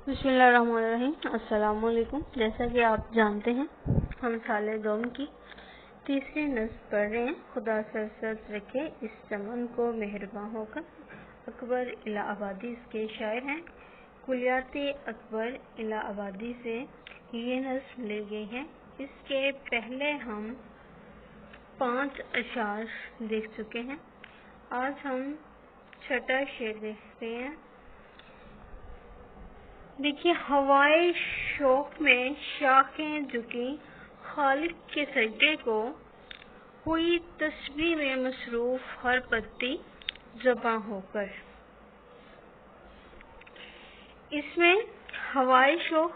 بسم اللہ الرحمن الرحیم۔ السلام علیکم۔ جیسا کہ آپ جانتے ہیں ہم سال دوم کی تیسری نصب پڑھ رہے ہیں۔ خدا سرسبز رکھے اس چمن کو مہرباں ہو کر۔ اکبر الہ آبادی اس کے شاعر ہیں۔ کلیات اکبر الہ آبادی سے یہ نصب لی گئی ہے۔ اس کے پہلے ہم 5 اشعار دیکھ چکے ہیں۔ آج ہم چھٹا شعر دیکھتے ہیں۔ دیکھیے، ہوائے شوق میں شاخیں جھکی، خالق کے سجدے کو ہوئی تسبیح میں مصروف، ہر پتی زباں ہو کر۔ اس میں ہوائے شوق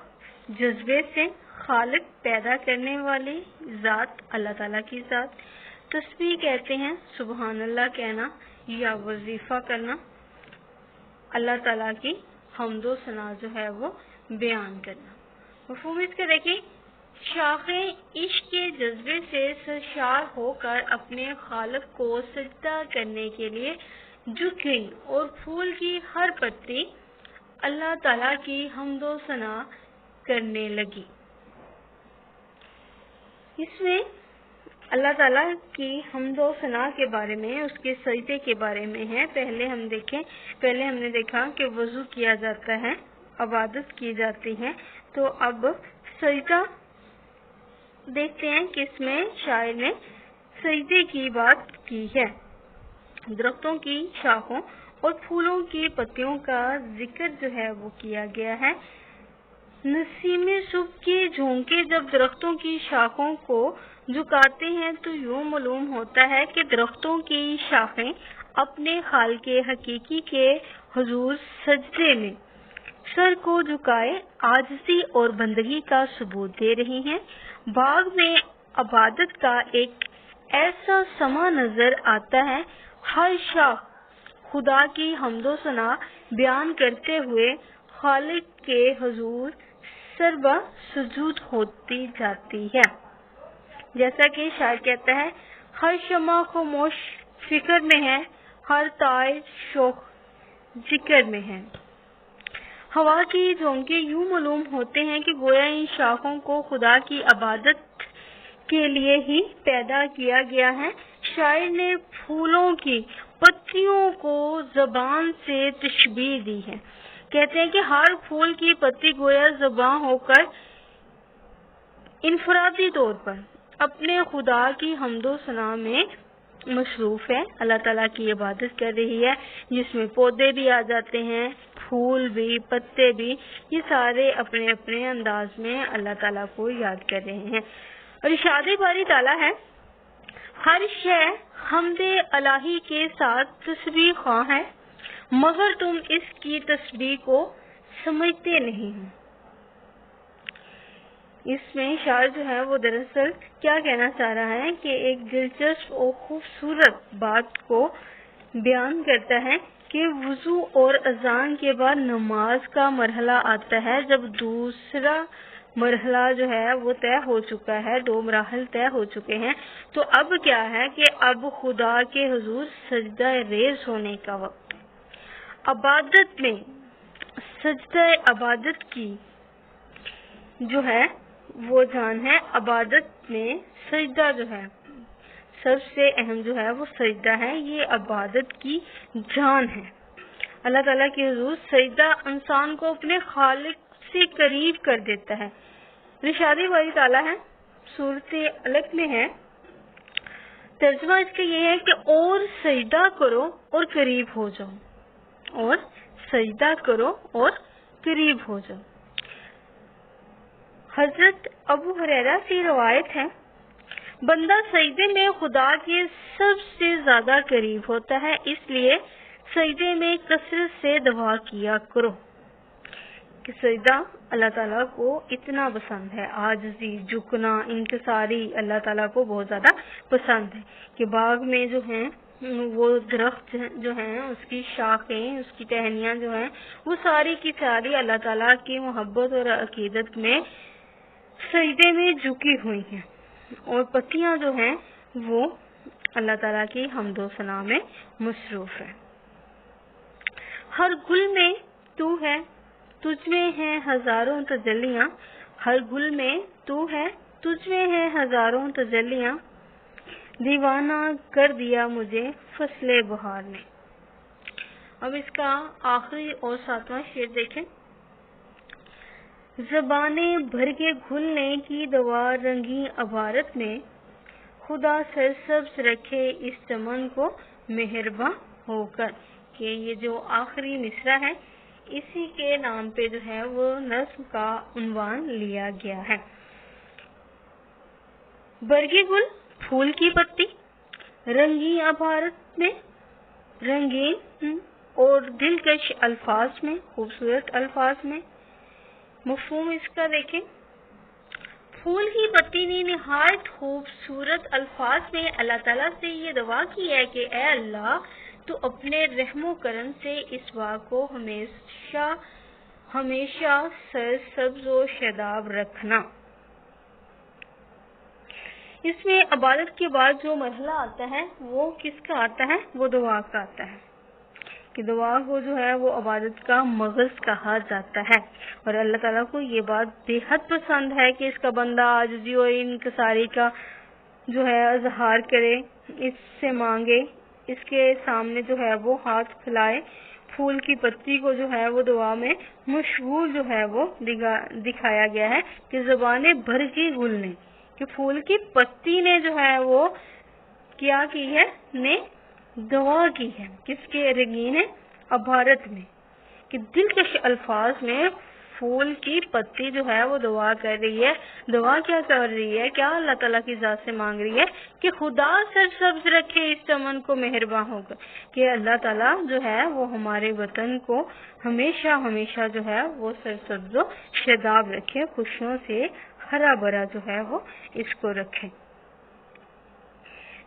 جذبے سے خالق پیدا کرنے والی ذات اللہ تعالیٰ کی ذات، تسبیح کہتے ہیں سبحان اللہ کہنا یا وظیفہ کرنا، اللہ تعالیٰ کی حمد و ثنا جو ہے وہ بیان کرنا۔ مفہوم اس کا دیکھیں، شاخیں عشق کے جذبے سے سرشار ہو کر اپنے خالق کو سجدہ کرنے کے لیے جھک گئی اور پھول کی ہر پتی اللہ تعالیٰ کی حمد و ثنا کرنے لگی۔ اس میں اللہ تعالیٰ کی حمد و ثنا کے بارے میں، اس کے سجدے کے بارے میں ہے۔ پہلے ہم نے دیکھا کہ وضو کیا جاتا ہے، عبادت کی جاتی ہے، تو اب سجدہ دیکھتے ہیں کہ اس میں شاعر نے سجدے کی بات کی ہے۔ درختوں کی شاخوں اور پھولوں کی پتیوں کا ذکر جو ہے وہ کیا گیا ہے۔ نسیم صبح کے جھونکے جب درختوں کی شاخوں کو جھکاتے ہیں تو یوں معلوم ہوتا ہے کہ درختوں کی شاخیں اپنے خالق حقیقی کے حضور سجدے میں سر کو جھکائے عاجزی اور بندگی کا ثبوت دے رہی ہیں۔ باغ میں عبادت کا ایک ایسا سما نظر آتا ہے، ہر شاخ خدا کی حمد و ثنا بیان کرتے ہوئے خالق کے حضور سربا سجود ہوتی جاتی ہے۔ جیسا کہ شاعر کہتا ہے، ہر شمع خاموش فکر میں ہے، ہر طائر شوق ذکر میں ہے۔ ہوا کے جھونکے یوں معلوم ہوتے ہیں کہ گویا ان شاخوں کو خدا کی عبادت کے لیے ہی پیدا کیا گیا ہے۔ شاعر نے پھولوں کی پتیوں کو زبان سے تشبیہ دی ہے۔ کہتے ہیں کہ ہر پھول کی پتی گویا زباں ہو کر انفرادی طور پر اپنے خدا کی حمد و ثنا میں مصروف ہے، اللہ تعالیٰ کی عبادت کر رہی ہے، جس میں پودے بھی آ جاتے ہیں، پھول بھی، پتے بھی، یہ سارے اپنے اپنے انداز میں اللہ تعالیٰ کو یاد کر رہے ہیں۔ اور ارشاد باری تعالیٰ ہے، ہر شے حمد الہی کے ساتھ تسبیح خواں ہے، مگر تم اس کی تسبیح کو سمجھتے نہیں ہو۔ اس میں شاعر جو ہے وہ دراصل کیا کہنا چاہ رہا ہے کہ ایک دلچسپ اور خوبصورت بات کو بیان کرتا ہے کہ وضو اور اذان کے بعد نماز کا مرحلہ آتا ہے، جب دوسرا مرحلہ جو ہے وہ طے ہو چکا ہے، 2 مراحل طے ہو چکے ہیں، تو اب کیا ہے کہ اب خدا کے حضور سجدہ ریز ہونے کا وقت۔ عبادت میں سجدہ عبادت کی جو ہے وہ جان ہے، عبادت میں سجدہ جو ہے سب سے اہم جو ہے وہ سجدہ ہے، یہ عبادت کی جان ہے۔ اللہ تعالیٰ کے حضور سجدہ انسان کو اپنے خالق سے قریب کر دیتا ہے۔ ارشاد باری تعالیٰ ہے، سورۃ علق میں ہے، ترجمہ اس کا یہ ہے کہ اور سجدہ کرو اور قریب ہو جاؤ، اور سجدہ کرو اور قریب ہو جاؤ۔ حضرت ابو ہریرہ سے روایت ہے، بندہ سجدے میں خدا کے سب سے زیادہ قریب ہوتا ہے، اس لیے سجدے میں کثرت سے دعا کیا کرو۔ کہ سجدہ اللہ تعالیٰ کو اتنا پسند ہے، عاجزی، جھکنا، انکساری اللہ تعالیٰ کو بہت زیادہ پسند ہے کہ باغ میں جو ہیں وہ درخت جو ہیں، اس کی شاخیں، اس کی ٹہنیاں جو ہیں، وہ ساری کی ساری اللہ تعالیٰ کی محبت اور عقیدت میں سجدے میں جھکی ہوئی ہیں، اور پتیاں جو ہیں وہ اللہ تعالیٰ کی حمد و ثنا میں مصروف ہے۔ ہر گل میں تو ہے، تجھ میں ہے ہزاروں تجلیاں، ہر گل میں تو ہے، تجھ میں ہے ہزاروں تجلیاں، دیوانہ کر دیا مجھے فصل بہار نے۔ اب اس کا آخری اور 7واں شعر دیکھیں۔ زبانیں بھر کے گھلنے کی دوا رنگی عبارت میں، خدا سرسبز رکھے اس چمن کو مہرباں ہو کر، کہ یہ جو آخری مصرع ہے اسی کے نام پہ جو ہے وہ نظم کا عنوان لیا گیا ہے۔ برگی گل، پھول کی پتی، رنگین عبارت میں، رنگین اور دلکش الفاظ میں، خوبصورت الفاظ میں۔ مفہوم اس کا دیکھیں۔ پھول کی پتی نے نہایت خوبصورت الفاظ میں اللہ تعالیٰ سے یہ دعا کی ہے کہ اے اللہ، تو اپنے رحم و کرم سے اس باغ کو ہمیشہ سرسبز و شاداب رکھنا۔ اس میں عبادت کے بعد جو مرحلہ آتا ہے وہ کس کا آتا ہے؟ وہ دعا کا آتا ہے، کہ دعا کو جو ہے وہ عبادت کا مغز کہا جاتا ہے، اور اللہ تعالیٰ کو یہ بات بے حد پسند ہے کہ اس کا بندہ عاجزی اور انکساری کا جو ہے اظہار کرے، اس سے مانگے، اس کے سامنے جو ہے وہ ہاتھ پھیلائے۔ پھول کی پتی کو جو ہے وہ دعا میں مشغول جو ہے وہ دکھایا گیا ہے کہ زبانیں بھر کے گل نے، کہ پھول کی پتی نے جو ہے وہ کیا کی ہے، نے دعا کی ہے، کس کے رنگین عبارت میں، کہ دلکش الفاظ میں پھول کی پتی جو ہے وہ دعا کر رہی ہے۔ دعا کیا کر رہی ہے؟ کیا اللہ تعالیٰ کی ذات سے مانگ رہی ہے کہ خدا سرسبز رکھے اس چمن کو مہرباں ہو کر، کہ اللہ تعالیٰ جو ہے وہ ہمارے وطن کو ہمیشہ جو ہے وہ سرسبز و شاداب رکھے، خوشیوں سے ہرا بھرا جو ہے وہ اس کو رکھے۔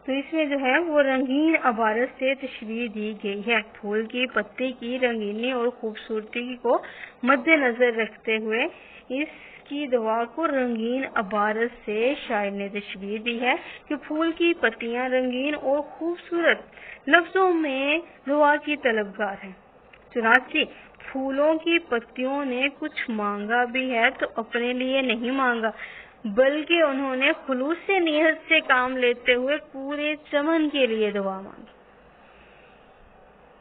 تو اس میں جو ہے وہ رنگین عبارت سے تشریح دی گئی ہے۔ پھول کی پتی کی رنگینی اور خوبصورتی کو مد نظر رکھتے ہوئے اس کی دعا کو رنگین عبارت سے شاعر نے تشریح دی ہے کہ پھول کی پتیاں رنگین اور خوبصورت لفظوں میں دعا کی طلبگار ہیں۔ چنانچہ پھولوں کی پتیوں نے کچھ مانگا بھی ہے تو اپنے لیے نہیں مانگا، بلکہ انہوں نے خلوص سے نیت سے کام لیتے ہوئے پورے چمن کے لیے دعا مانگی۔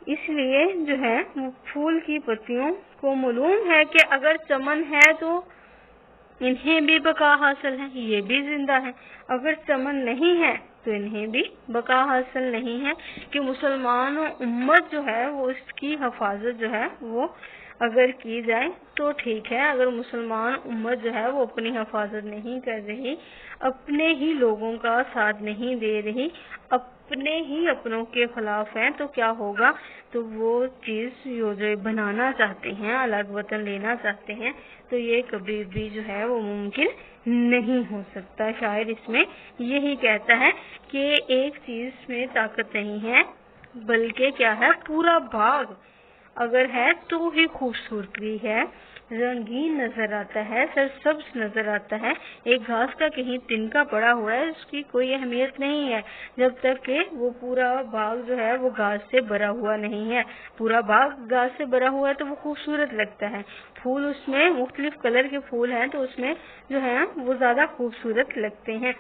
اس لیے جو ہے پھول کی پتیوں کو معلوم ہے کہ اگر چمن ہے تو انہیں بھی بقا حاصل ہے، یہ بھی زندہ ہے، اگر چمن نہیں ہے تو انہیں بھی بقا حاصل نہیں ہے، کہ مسلمان امت جو ہے وہ اس کی حفاظت جو ہے وہ اگر کی جائے تو ٹھیک ہے، اگر مسلمان امت جو ہے وہ اپنی حفاظت نہیں کر رہی، اپنے ہی لوگوں کا ساتھ نہیں دے رہی، اپنے ہی اپنوں کے خلاف ہیں، تو کیا ہوگا؟ تو وہ چیز جو بنانا چاہتے ہیں، الگ وطن لینا چاہتے ہیں، تو یہ کبھی بھی جو ہے وہ ممکن نہیں ہو سکتا۔ شاعر اس میں یہی کہتا ہے کہ ایک چیز میں طاقت نہیں ہے، بلکہ کیا ہے، پورا باغ اگر ہے تو ہی خوبصورتی ہے، رنگین نظر آتا ہے، سرسبز نظر آتا ہے۔ ایک گھاس کا کہیں تنکا پڑا ہوا ہے، اس کی کوئی اہمیت نہیں ہے جب تک کہ وہ پورا باغ جو ہے وہ گھاس سے بھرا ہوا نہیں ہے۔ پورا باغ گھاس سے بھرا ہوا ہے تو وہ خوبصورت لگتا ہے، پھول اس میں مختلف کلر کے پھول ہیں تو اس میں جو ہے وہ زیادہ خوبصورت لگتے ہیں،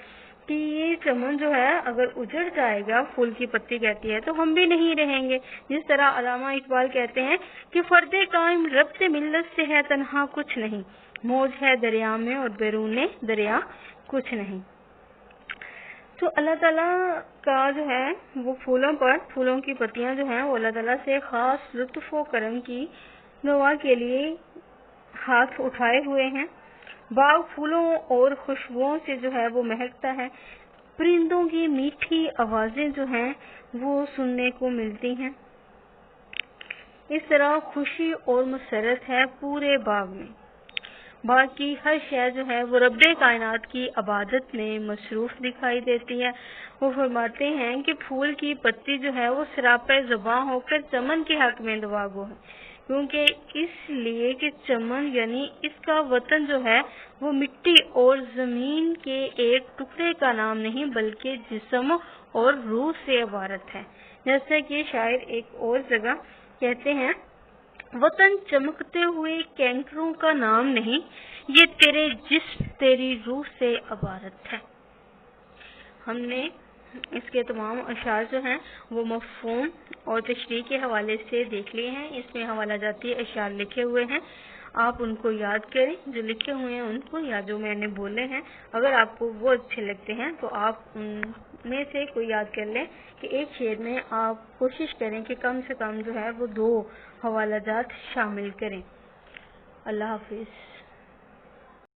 کہ یہ چمن جو ہے اگر اجڑ جائے گا، پھول کی پتی کہتی ہے، تو ہم بھی نہیں رہیں گے۔ جس طرح علامہ اقبال کہتے ہیں کہ فرد قائم ربط ملت سے ہے تنہا کچھ نہیں، موج ہے دریا میں اور بیرون دریا کچھ نہیں۔ تو اللہ تعالیٰ کا جو ہے وہ پھولوں کی پتیاں جو ہیں وہ اللہ تعالیٰ سے خاص لطف و کرم کی دعا کے لیے ہاتھ اٹھائے ہوئے ہیں۔ باغ پھولوں اور خوشبوؤں سے جو ہے وہ مہکتا ہے، پرندوں کی میٹھی آوازیں جو ہیں وہ سننے کو ملتی ہیں۔ اس طرح خوشی اور مسرت ہے پورے باغ میں۔ باغ کی ہر شے جو ہے وہ رب کائنات کی عبادت میں مصروف دکھائی دیتی ہے۔ وہ فرماتے ہیں کہ پھول کی پتی جو ہے وہ سراپے زباں ہو کر چمن کے حق میں دعا گو ہے، کیونکہ اس لیے کہ چمن یعنی اس کا وطن جو ہے وہ مٹی اور زمین کے ایک ٹکڑے کا نام نہیں بلکہ جسم اور روح سے عبارت ہے۔ جیسے کہ شاعر ایک اور جگہ کہتے ہیں، وطن چمکتے ہوئے کینکروں کا نام نہیں، یہ تیرے جسم تیری روح سے عبارت ہے۔ ہم نے اس کے تمام اشعار جو ہیں وہ مفہوم اور تشریح کے حوالے سے دیکھ لیے ہیں۔ اس میں حوالہ جاتی اشعار لکھے ہوئے ہیں، آپ ان کو یاد کریں جو لکھے ہوئے ہیں ان کو، یا جو میں نے بولے ہیں اگر آپ کو وہ اچھے لگتے ہیں تو آپ ان میں سے کوئی یاد کر لیں کہ ایک شعر میں آپ کوشش کریں کہ کم سے کم جو ہے وہ 2 حوالہ جات شامل کریں۔ اللہ حافظ۔